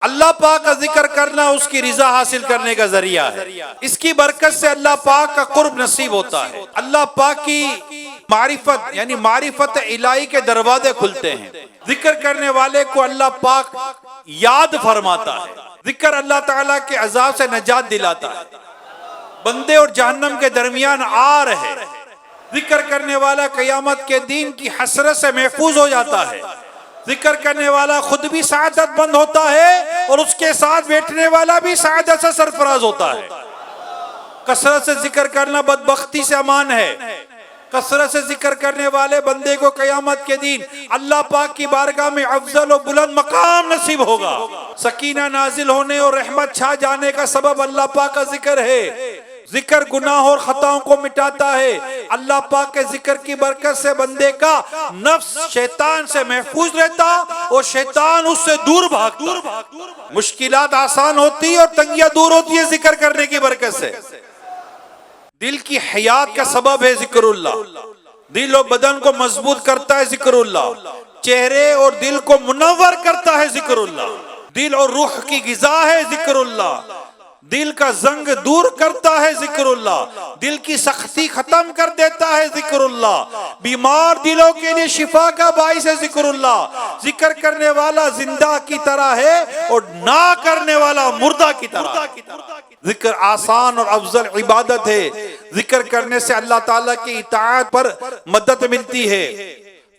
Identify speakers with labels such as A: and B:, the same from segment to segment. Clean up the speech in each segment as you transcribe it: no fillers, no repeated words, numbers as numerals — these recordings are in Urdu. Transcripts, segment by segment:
A: اللہ پاک کا ذکر کرنا اس کی رضا حاصل کرنے کا ذریعہ ہے، اس کی برکت سے اللہ پاک کا قرب نصیب ہوتا ہے، اللہ پاک کی معرفت یعنی معرفت الہی کے دروازے کھلتے ہیں، ذکر کرنے والے کو اللہ پاک یاد فرماتا ہے، ذکر اللہ تعالیٰ کے عذاب سے نجات دلاتا ہے، بندے اور جہنم کے درمیان آر ہے، ذکر کرنے والا قیامت کے دین کی حسرت سے محفوظ ہو جاتا ہے، ذکر کرنے والا خود بھی سعادت مند ہوتا ہے اور اس کے ساتھ بیٹھنے والا بھی سعادت سے سرفراز ہوتا ہے۔ کثرت سے ذکر کرنا بدبختی سے امان ہے، کثرت سے ذکر کرنے والے بندے کو قیامت کے دن اللہ پاک کی بارگاہ میں افضل و بلند مقام نصیب ہوگا۔ سکینہ نازل ہونے اور رحمت چھا جانے کا سبب اللہ پاک کا ذکر ہے، ذکر گناہ اور خطاؤں کو مٹاتا ہے، اللہ پاک کے ذکر کی برکت سے بندے کا نفس شیطان سے محفوظ رہتا اور شیطان اس سے دور بھاگتا، مشکلات آسان ہوتی اور تنگیاں دور ہوتی ہے ذکر کرنے کی برکت سے۔ دل کی حیات کا سبب ہے ذکر اللہ، دل و بدن کو مضبوط کرتا ہے ذکر اللہ، چہرے اور دل کو منور کرتا ہے ذکر اللہ، دل اور روح کی غذا ہے ذکر اللہ، دل کا زنگ دور کرتا ہے ذکر اللہ، دل کی سختی ختم کر دیتا ہے ذکر اللہ، بیمار دلوں کے لیے شفا کا باعث ہے ذکر اللہ، ذکر کرنے والا زندہ کی طرح ہے اور نہ کرنے والا مردہ کی طرح۔ ذکر آسان اور افضل عبادت ہے، ذکر کرنے سے اللہ تعالیٰ کی اطاعت پر مدد ملتی ہے،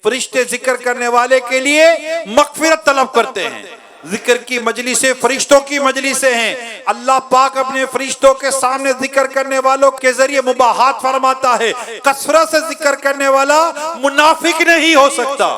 A: فرشتے ذکر کرنے والے کے لیے مغفرت طلب کرتے ہیں، ذکر کی مجلسیں فرشتوں کی مجلسیں ہیں، اللہ پاک اپنے فرشتوں کے سامنے ذکر کرنے والوں کے ذریعے مباحات فرماتا ہے، کثرت سے ذکر کرنے والا منافق نہیں ہو سکتا۔